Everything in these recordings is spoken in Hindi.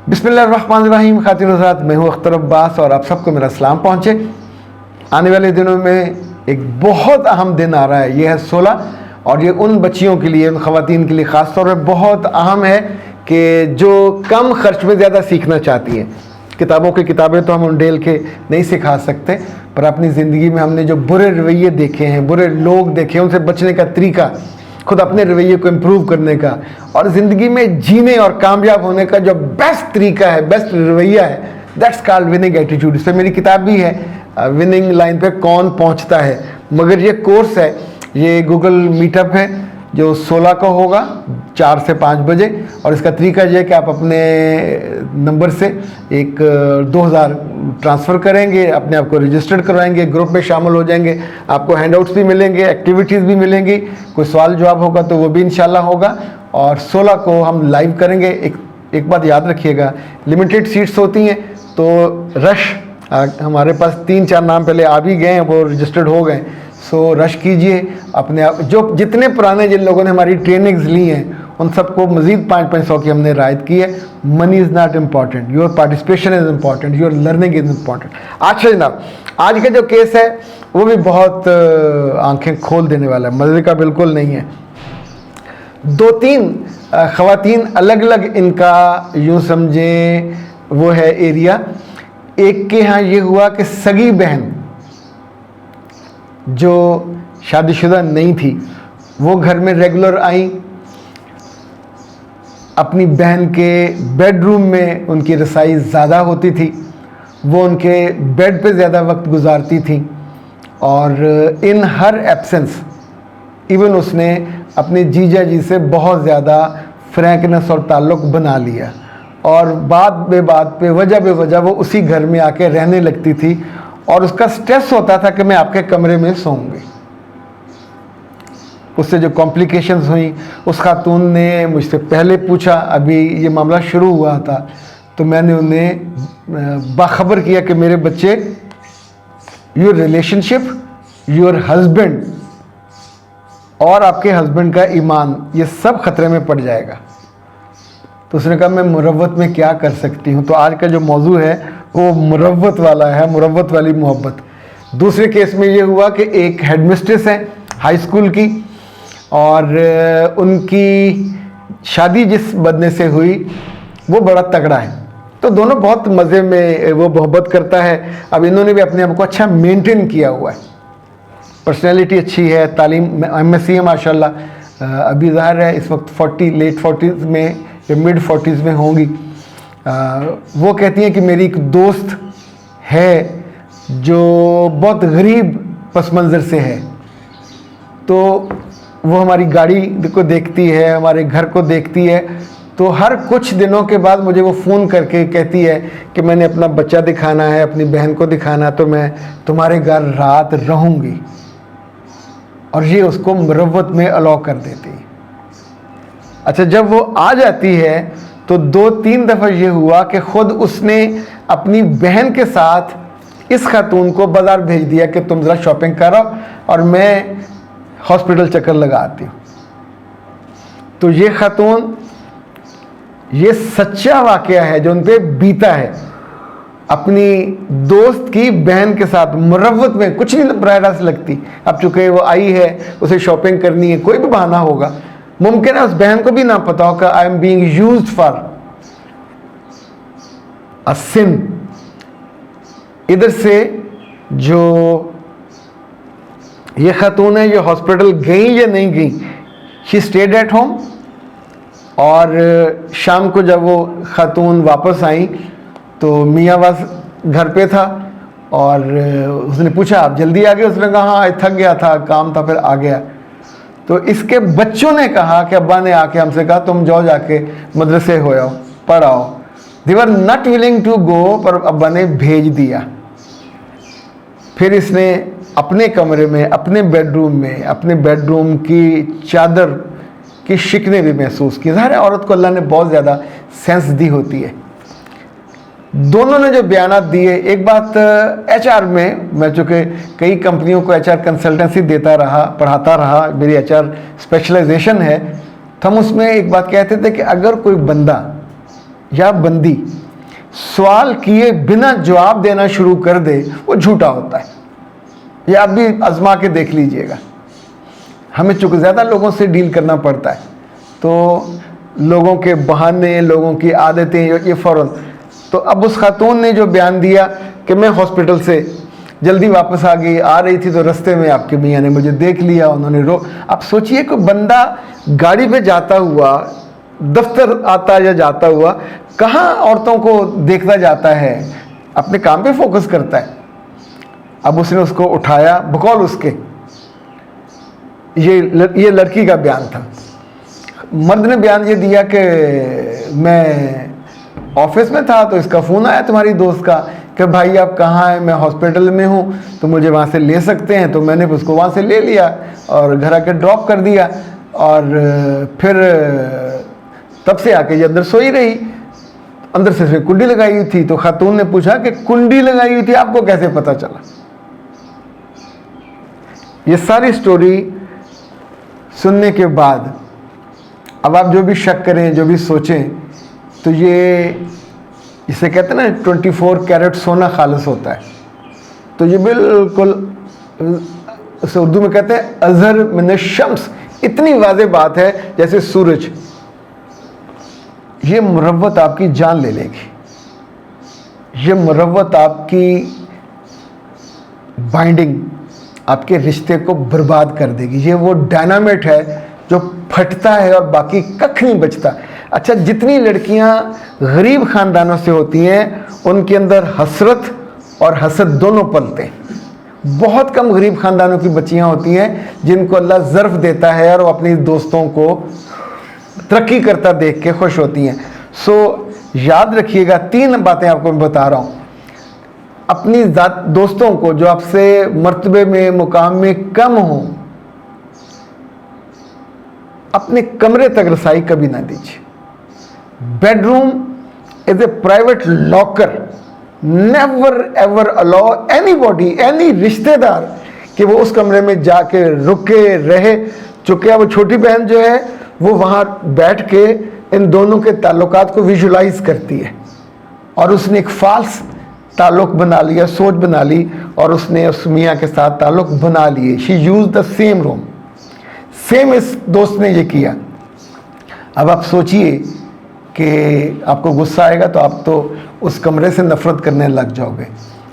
बिस्मिल्लाहिर्रहमानिर्रहीम। खातिन हज़रात, मैं हूँ अख्तर अब्बास और आप सबको मेरा सलाम पहुँचे। आने वाले दिनों में एक बहुत अहम दिन आ रहा है, ये है 16, और ये उन बच्चियों के लिए, उन ख़वातीन के लिए ख़ास तौर पर बहुत अहम है कि जो कम ख़र्च में ज़्यादा सीखना चाहती हैं। किताबों की किताबें तो हम उंडेल के नहीं सिखा सकते, पर अपनी ज़िंदगी में हमने जो बुरे रवैये देखे हैं, बुरे लोग देखे हैं, उनसे बचने का तरीका, खुद अपने रवैये को इम्प्रूव करने का और ज़िंदगी में जीने और कामयाब होने का जो बेस्ट तरीका है, बेस्ट रवैया है, दैट्स कॉल्ड विनिंग एटीट्यूड। इस पर मेरी किताब भी है, विनिंग लाइन पे कौन पहुंचता है। मगर ये कोर्स है, ये गूगल मीटअप है जो 16 को होगा 4 से 5 बजे, और इसका तरीका ये है कि आप अपने नंबर से एक 2000 ट्रांसफ़र करेंगे, अपने आप को रजिस्टर्ड करवाएंगे, ग्रुप में शामिल हो जाएंगे, आपको हैंडआउट्स भी मिलेंगे, एक्टिविटीज़ भी मिलेंगी, कोई सवाल जवाब होगा तो वो भी इंशाल्लाह होगा। और 16 को हम लाइव करेंगे। एक बात याद रखिएगा, लिमिटेड सीट्स होती हैं, तो रश हमारे पास 3-4 नाम पहले आ भी गए हैं, वो रजिस्टर्ड हो गए। सो रश कीजिए अपने आप। जो जितने पुराने जिन लोगों ने हमारी ट्रेनिंग्स ली हैं उन सबको मज़ीद 500 की हमने रायत की है। Money is not important, your participation is important, your learning is important. अच्छा जनाब, आज का जो केस है वो भी बहुत आंखें खोल देने वाला है, मज़े का बिल्कुल नहीं है। 2-3 ख़वातीन अलग अलग, इनका यूँ समझें वो है एरिया। एक के यहाँ ये हुआ कि सगी बहन जो शादीशुदा नहीं थी वो घर में रेगुलर आई, अपनी बहन के बेडरूम में उनकी रसाई ज़्यादा होती थी, वो उनके बेड पे ज़्यादा वक्त गुजारती थी, और इन हर एब्सेंस इवन उसने अपने जीजा जी से बहुत ज़्यादा फ्रैंकनेस और ताल्लुक़ बना लिया, और बात पे वजह वो उसी घर में आके रहने लगती थी, और उसका स्ट्रेस होता था कि मैं आपके कमरे में सोऊंगी। उससे जो कॉम्प्लिकेशंस हुई, उस खातून ने मुझसे पहले पूछा, अभी ये मामला शुरू हुआ था तो मैंने उन्हें बाखबर किया कि मेरे बच्चे, योर रिलेशनशिप, योर हस्बैंड और आपके हस्बैंड का ईमान, ये सब ख़तरे में पड़ जाएगा। तो उसने कहा मैं मुरव्वत में क्या कर सकती हूँ। तो आज का जो मौजू है वो मुरव्वत वाला है, मुरव्वत वाली मोहब्बत। दूसरे केस में ये हुआ कि एक हेडमिस्ट्रेस है हाई स्कूल की, और उनकी शादी जिस बंदे से हुई वो बड़ा तगड़ा है, तो दोनों बहुत मज़े में वो मोहब्बत करता है। अब इन्होंने भी अपने आप को अच्छा मेंटेन किया हुआ है, पर्सनैलिटी अच्छी है, तालीम MSc है माशाल्लाह। अभी ज़ाहिर है इस वक्त 40 लेट 40s में या मिड 40s में होंगी। वो कहती हैं कि मेरी एक दोस्त है जो बहुत गरीब पस मंज़र से है, तो वो हमारी गाड़ी को देखती है, हमारे घर को देखती है, तो हर कुछ दिनों के बाद मुझे वो फ़ोन करके कहती है कि मैंने अपना बच्चा दिखाना है, अपनी बहन को दिखाना, तो मैं तुम्हारे घर रात रहूँगी, और ये उसको मुरव्वत में अलाउ कर देती है। अच्छा, जब वो आ जाती है तो 2-3 दफ़ा ये हुआ कि ख़ुद उसने अपनी बहन के साथ इस खातून को बाज़ार भेज दिया कि तुम ज़रा शॉपिंग करो और मैं हॉस्पिटल चक्कर लगा आती हूँ। तो ये खातून, ये सच्चा वाक़या है जो उन पर बीता है, अपनी दोस्त की बहन के साथ मुरव्वत में कुछ नहीं बराह रास्त लगती। अब चूँकि वो आई है, उसे शॉपिंग करनी है, कोई भी बहाना होगा, मुमकिन है उस बहन को भी ना पता हो कि I am being used for a sin. इधर से जो ये खातून है, ये हॉस्पिटल गई या नहीं गई, शी स्टेड एट होम, और शाम को जब वो खातून वापस आई तो मियाँ बस घर पे था, और उसने पूछा आप जल्दी आ गए। उसने कहा हाँ थक गया था, काम था, फिर आ गया। तो इसके बच्चों ने कहा कि अब्बा ने आके हमसे कहा तुम जाओ जाके मदरसे हो आओ, पढ़ आओ। They were not willing to go, पर अब्बा ने भेज दिया। फिर इसने अपने कमरे में, अपने बेडरूम में, अपने बेडरूम की चादर की शिकने भी महसूस की। ज़ाहिर है औरत को अल्लाह ने बहुत ज़्यादा सेंस दी होती है। दोनों ने जो बयानात दिए, एक बात HR में, मैं चूँकि कई कंपनियों को HR कंसल्टेंसी देता रहा, पढ़ाता रहा, मेरी HR स्पेशलाइजेशन है, तो हम उसमें एक बात कहते थे कि अगर कोई बंदा या बंदी सवाल किए बिना जवाब देना शुरू कर दे, वो झूठा होता है। ये आप भी आजमा के देख लीजिएगा। हमें चूँकि ज़्यादा लोगों से डील करना पड़ता है, तो लोगों के बहाने, लोगों की आदतें, ये फ़ौरन। तो अब उस खातून ने जो बयान दिया कि मैं हॉस्पिटल से जल्दी वापस आ रही थी, तो रास्ते में आपके मियाँ ने मुझे देख लिया, उन्होंने आप सोचिए कि बंदा गाड़ी पे जाता हुआ, दफ्तर आता या जाता हुआ, कहाँ औरतों को देखता जाता है, अपने काम पे फोकस करता है। अब उसने उसको उठाया, बकौल उसके, ये लड़की का बयान था। मर्द ने बयान ये दिया कि मैं ऑफिस में था तो इसका फ़ोन आया तुम्हारी दोस्त का कि भाई आप कहाँ हैं, मैं हॉस्पिटल में हूँ, तो मुझे वहाँ से ले सकते हैं। तो मैंने उसको वहाँ से ले लिया और घर आके ड्रॉप कर दिया, और फिर तब से आके ये अंदर सोई रही। अंदर से फिर कुंडी लगाई हुई थी। तो खातून ने पूछा कि कुंडी लगाई हुई थी, आपको कैसे पता चला? ये सारी स्टोरी सुनने के बाद अब आप जो भी शक करें, जो भी सोचें, तो ये इसे कहते हैं ना 24 कैरेट सोना खालिस होता है। तो ये बिल्कुल, उसे उर्दू में कहते हैं अज़हर मिन शम्स, इतनी वाज़ेह बात है जैसे सूरज। ये मुरव्वत आपकी जान ले लेगी, ये मुरव्वत आपकी बाइंडिंग, आपके रिश्ते को बर्बाद कर देगी। ये वो डायनामाइट है जो फटता है और बाकी कख नहीं बचता। अच्छा, जितनी लड़कियां गरीब ख़ानदानों से होती हैं, उनके अंदर हसरत और हसद दोनों पलते हैं। बहुत कम गरीब ख़ानदानों की बच्चियां होती हैं जिनको अल्लाह ज़र्फ़ देता है और वो अपनी दोस्तों को तरक्की करता देख के खुश होती हैं। सो याद रखिएगा, 3 बातें आपको मैं बता रहा हूँ। अपनी दोस्तों को जो आपसे मर्तबे में, मुकाम में कम हो, अपने कमरे तक रसाई कभी ना दीजिए। Bedroom is a private locker. Never ever allow anybody, any रिश्तेदार कि वो उस कमरे में जाके रुके रहे। चूँकि वो छोटी बहन जो है वो वहाँ बैठ के इन दोनों के ताल्लुकात को विजुलाइज करती है, और उसने एक फाल्स ताल्लुक बना लिया, सोच बना ली, और उसने उस मियाँ के साथ ताल्लुक बना लिए। She use the same room, same इस दोस्त ने ये किया। अब आप सोचिए कि आपको गुस्सा आएगा तो आप तो उस कमरे से नफरत करने लग जाओगे,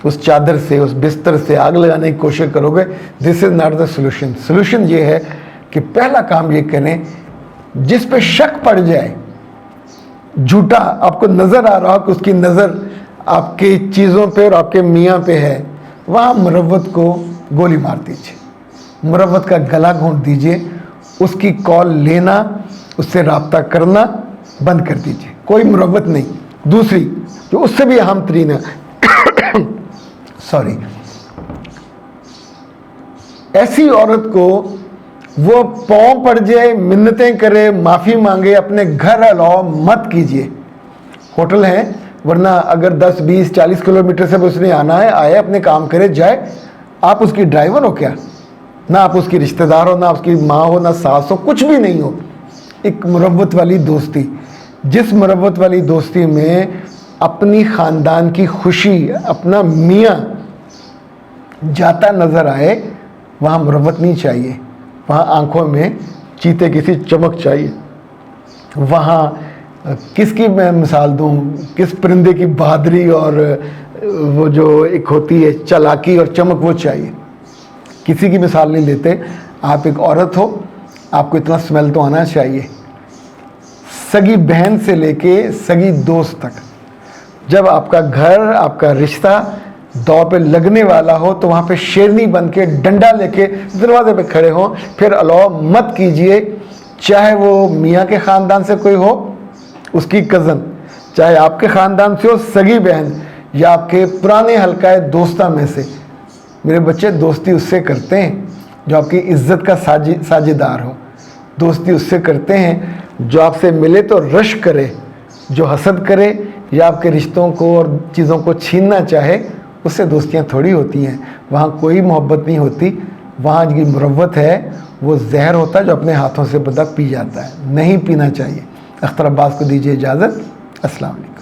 उस चादर से, उस बिस्तर से आग लगाने की कोशिश करोगे। This is not the solution. Solution ये है कि पहला काम ये करें, जिस पे शक पड़ जाए, झूठा आपको नज़र आ रहा हो कि उसकी नज़र आपकी चीज़ों पे और आपके मियाँ पे है, वहाँ मुरव्वत को गोली मार दीजिए, मुरव्वत का गला घोंट दीजिए, उसकी कॉल लेना, उससे रब्ता करना बंद कर दीजिए। कोई मुरव्वत नहीं। दूसरी जो उससे भी अहम तरीन है सॉरी, ऐसी औरत को वो पाँव पड़ जाए, मिन्नतें करे, माफ़ी मांगे, अपने घर अलाउ मत कीजिए। होटल है, वरना अगर 10, 20, 40 किलोमीटर से उसने आना है, आए, अपने काम करे, जाए। आप उसकी ड्राइवर हो क्या? ना आप उसकी रिश्तेदार हो, ना उसकी माँ हो, ना सास हो, कुछ भी नहीं हो। एक मुरव्वत वाली दोस्ती, जिस मुरव्वत वाली दोस्ती में अपनी ख़ानदान की खुशी, अपना मियाँ जाता नज़र आए, वहाँ मुरव्वत नहीं चाहिए। वहाँ आंखों में चीते किसी चमक चाहिए। वहाँ किसकी मैं मिसाल दूँ, किस परिंदे की बहादुरी और वो जो एक होती है चालाकी और चमक, वो चाहिए। किसी की मिसाल नहीं लेते। आप एक औरत हो, आपको इतना स्मेल तो आना चाहिए। सगी बहन से लेके सगी दोस्त तक, जब आपका घर, आपका रिश्ता दौर पे लगने वाला हो, तो वहाँ पे शेरनी बन के डंडा लेके दरवाजे पे खड़े हों। फिर अलाउ मत कीजिए, चाहे वो मियाँ के ख़ानदान से कोई हो, उसकी कज़न, चाहे आपके ख़ानदान से हो सगी बहन, या आपके पुराने हल्का दोस्ता में से। मेरे बच्चे, दोस्ती उससे करते हैं जो आपकी इज़्ज़त का साझेदार हो। दोस्ती उससे करते हैं जो आपसे मिले तो रश करे, जो हसद करे या आपके रिश्तों को और चीज़ों को छीनना चाहे, उससे दोस्तियाँ थोड़ी होती हैं। वहाँ कोई मोहब्बत नहीं होती। वहाँ की मुरव्वत है, वो जहर होता है जो अपने हाथों से बंदा पी जाता है। नहीं पीना चाहिए। अख्तर अब्बास को दीजिए इजाज़त। अस्सलाम वालेकुम।